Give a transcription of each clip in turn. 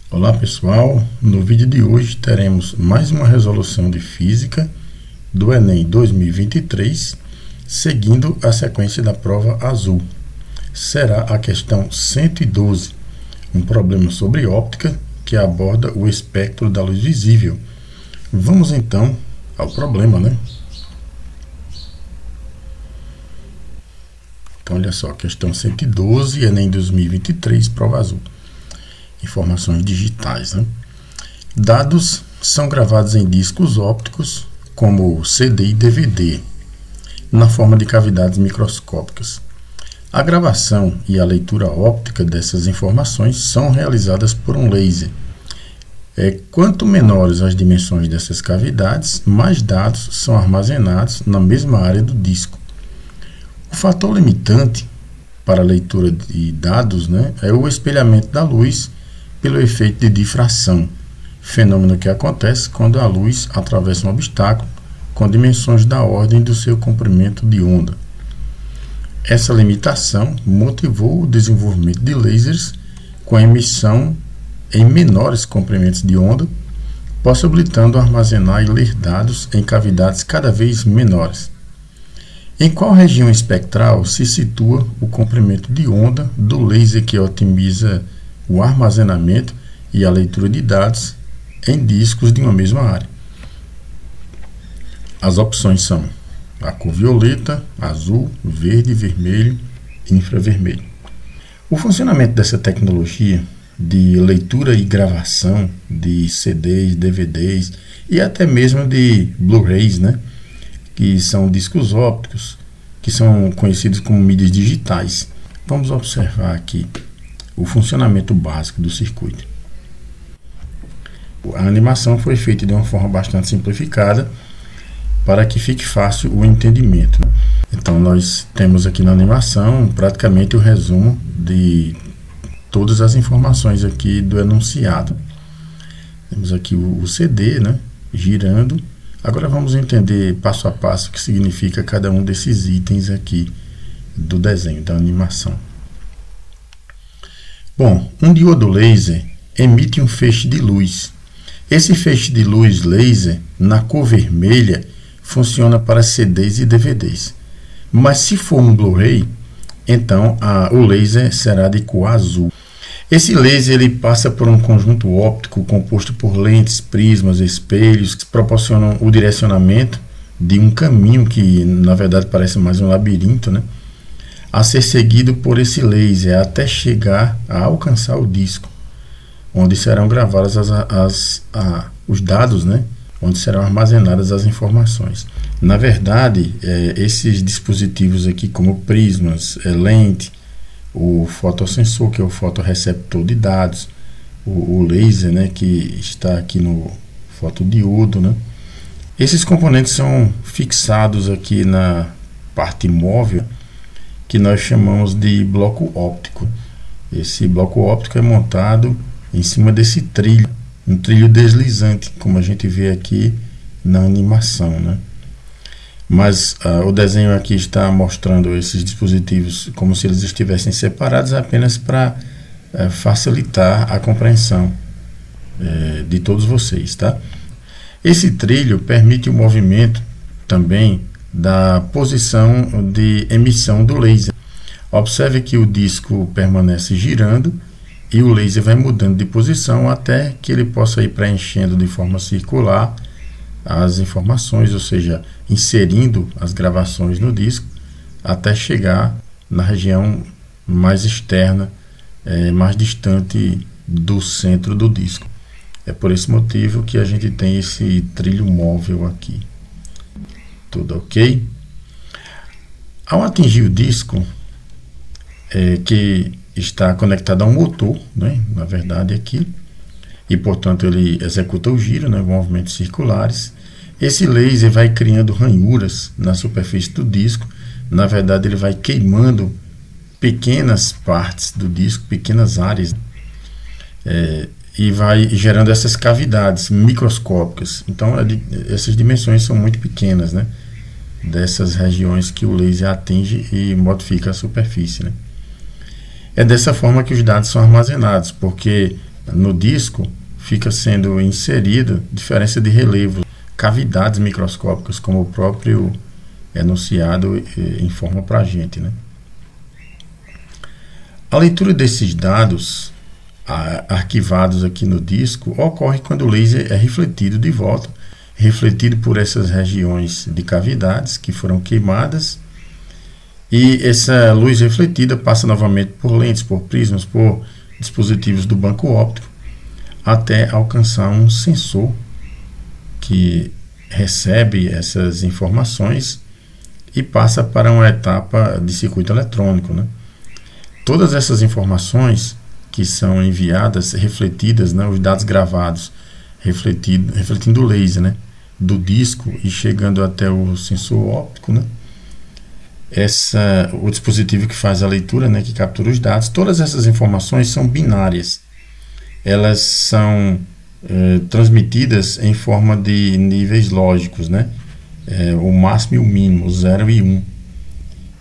Olá pessoal, no vídeo de hoje teremos mais uma resolução de física do Enem 2023, seguindo a sequência da prova azul. Será a questão 112, um problema sobre óptica que aborda o espectro da luz visível. Vamos então ao problema, né? Então olha só, questão 112, Enem 2023, prova azul. Informações digitais, né? Dados são gravados em discos ópticos, como CD e DVD, na forma de cavidades microscópicas. A gravação e a leitura óptica dessas informações são realizadas por um laser. Quanto menores as dimensões dessas cavidades, mais dados são armazenados na mesma área do disco. O fator limitante para a leitura de dados, né, é o espelhamento da luz pelo efeito de difração, fenômeno que acontece quando a luz atravessa um obstáculo com dimensões da ordem do seu comprimento de onda. Essa limitação motivou o desenvolvimento de lasers com a emissão em menores comprimentos de onda, possibilitando armazenar e ler dados em cavidades cada vez menores. Em qual região espectral se situa o comprimento de onda do laser que otimiza o armazenamento e a leitura de dados em discos de uma mesma área? As opções são a cor violeta, azul, verde, vermelho e infravermelho. O funcionamento dessa tecnologia de leitura e gravação de CDs, DVDs e até mesmo de Blu-rays, né, que são discos ópticos, que são conhecidos como mídias digitais. Vamos observar aqui o funcionamento básico do circuito. A animação foi feita de uma forma bastante simplificada para que fique fácil o entendimento. Então nós temos aqui na animação praticamente o resumo de todas as informações aqui do enunciado. Temos aqui o CD, né, girando. Agora vamos entender passo a passo o que significa cada um desses itens aqui do desenho, da animação. Bom, um diodo laser emite um feixe de luz. Esse feixe de luz laser, na cor vermelha, funciona para CDs e DVDs. Mas se for um Blu-ray, então o laser será de cor azul. Esse laser ele passa por um conjunto óptico composto por lentes, prismas, espelhos, que proporcionam o direcionamento de um caminho que, na verdade, parece mais um labirinto, né, a ser seguido por esse laser até chegar a alcançar o disco, onde serão gravados os dados, né, onde serão armazenadas as informações. Na verdade, esses dispositivos aqui, como prismas, lente, o fotossensor, que é o fotorreceptor de dados, o laser, né, que está aqui no fotodiodo, né, esses componentes são fixados aqui na parte móvel, que nós chamamos de bloco óptico. Esse bloco óptico é montado em cima desse trilho, um trilho deslizante, como a gente vê aqui na animação, né? Mas o desenho aqui está mostrando esses dispositivos como se eles estivessem separados apenas para facilitar a compreensão de todos vocês, tá? Esse trilho permite o movimento também da posição de emissão do laser. Observe que o disco permanece girando e o laser vai mudando de posição até que ele possa ir preenchendo de forma circular as informações, ou seja, inserindo as gravações no disco até chegar na região mais externa, mais distante do centro do disco. É por esse motivo que a gente tem esse trilho móvel aqui. Tudo ok? Ao atingir o disco, que está conectado a um motor, né, na verdade aqui, e portanto ele executa o giro, né, movimentos circulares, esse laser vai criando ranhuras na superfície do disco. Na verdade ele vai queimando pequenas partes do disco, pequenas áreas, e vai gerando essas cavidades microscópicas. Então essas dimensões são muito pequenas, né, dessas regiões que o laser atinge e modifica a superfície, né. É dessa forma que os dados são armazenados, porque no disco fica sendo inserida diferença de relevo, cavidades microscópicas, como o próprio enunciado informa para a gente, né? A leitura desses dados arquivados aqui no disco ocorre quando o laser é refletido de volta, refletido por essas regiões de cavidades que foram queimadas, e essa luz refletida passa novamente por lentes, por prismas, por dispositivos do banco óptico, até alcançar um sensor que recebe essas informações e passa para uma etapa de circuito eletrônico, né? Todas essas informações que são enviadas, refletidas, né, os dados gravados, refletindo o laser, né, do disco e chegando até o sensor óptico, né, o dispositivo que faz a leitura, né, que captura os dados, todas essas informações são binárias. Elas são transmitidas em forma de níveis lógicos, né, o máximo e o mínimo, 0 e 1.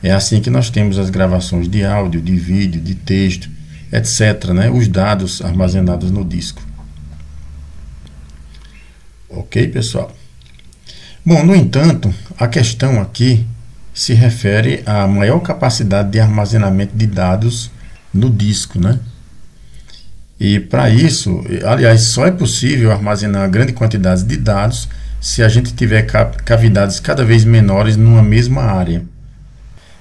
É assim que nós temos as gravações de áudio, de vídeo, de texto, etc., né? Os dados armazenados no disco. Ok, pessoal? Bom, no entanto, a questão aqui se refere à maior capacidade de armazenamento de dados no disco, né? E para isso, aliás, só é possível armazenar grande quantidade de dados se a gente tiver cavidades cada vez menores numa mesma área.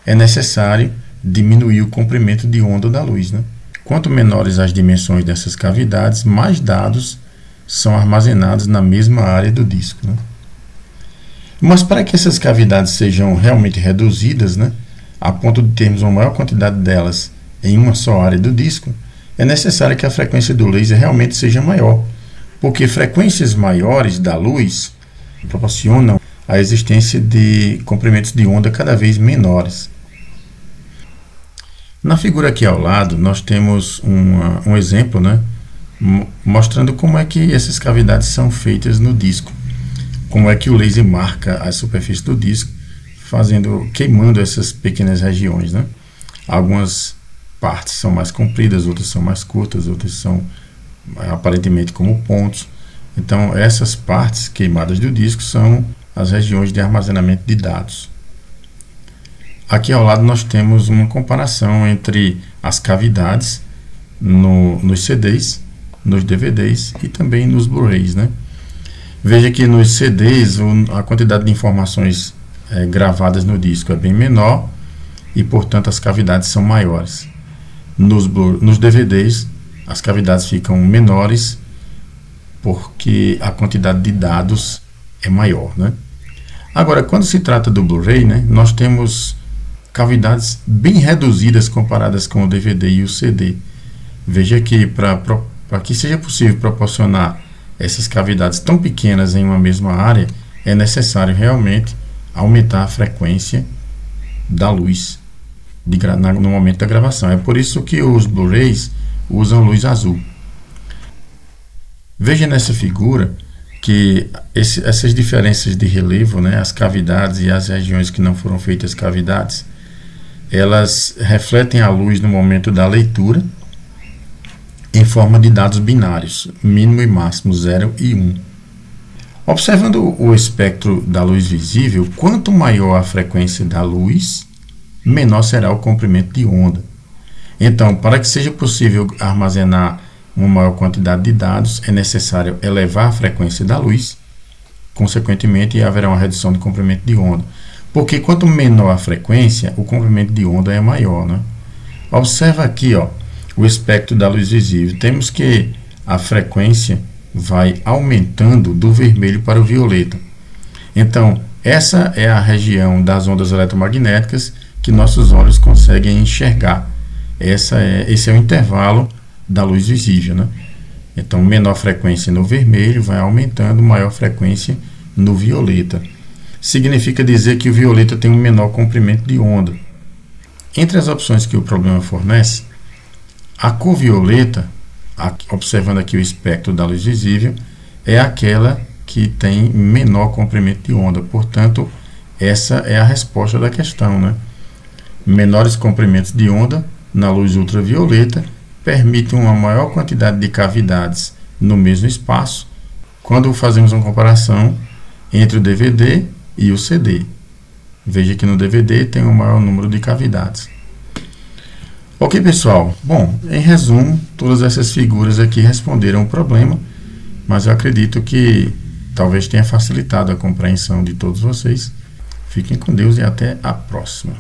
É necessário diminuir o comprimento de onda da luz, né? Quanto menores as dimensões dessas cavidades, mais dados são armazenados na mesma área do disco, né? Mas para que essas cavidades sejam realmente reduzidas, né, a ponto de termos uma maior quantidade delas em uma só área do disco, é necessário que a frequência do laser realmente seja maior, porque frequências maiores da luz proporcionam a existência de comprimentos de onda cada vez menores. Na figura aqui ao lado, nós temos um exemplo, né, mostrando como é que essas cavidades são feitas no disco. Como é que o laser marca a superfície do disco, queimando essas pequenas regiões, né? Algumas partes são mais compridas, outras são mais curtas, outras são aparentemente como pontos. Então, essas partes queimadas do disco são as regiões de armazenamento de dados. Aqui ao lado nós temos uma comparação entre as cavidades nos CDs, nos DVDs e também nos Blu-rays, né? Veja que nos CDs a quantidade de informações gravadas no disco é bem menor e, portanto, as cavidades são maiores. Nos DVDs, as cavidades ficam menores porque a quantidade de dados é maior, né? Agora, quando se trata do Blu-ray, né, nós temos cavidades bem reduzidas comparadas com o DVD e o CD. Veja que para que seja possível proporcionar essas cavidades tão pequenas em uma mesma área, é necessário realmente aumentar a frequência da luz no momento da gravação. É por isso que os Blu-rays usam luz azul. Veja nessa figura que essas diferenças de relevo, né, as cavidades e as regiões que não foram feitas cavidades, elas refletem a luz no momento da leitura em forma de dados binários, mínimo e máximo, 0 e 1. Observando o espectro da luz visível, quanto maior a frequência da luz, menor será o comprimento de onda. Então, para que seja possível armazenar uma maior quantidade de dados, é necessário elevar a frequência da luz, consequentemente haverá uma redução do comprimento de onda. Porque quanto menor a frequência, o comprimento de onda é maior, né? Observa aqui, ó, o espectro da luz visível. Temos que a frequência vai aumentando do vermelho para o violeta. Então, essa é a região das ondas eletromagnéticas que nossos olhos conseguem enxergar. Esse é o intervalo da luz visível, né? Então, menor frequência no vermelho vai aumentando, maior frequência no violeta. Significa dizer que o violeta tem um menor comprimento de onda. Entre as opções que o problema fornece, a cor violeta, observando aqui o espectro da luz visível, é aquela que tem menor comprimento de onda. Portanto, essa é a resposta da questão, né? Menores comprimentos de onda na luz ultravioleta permite uma maior quantidade de cavidades no mesmo espaço quando fazemos uma comparação entre o DVD e o CD. Veja que no DVD tem um maior número de cavidades. Ok, pessoal? Bom, em resumo, todas essas figuras aqui responderam o problema, mas eu acredito que talvez tenha facilitado a compreensão de todos vocês. Fiquem com Deus e até a próxima.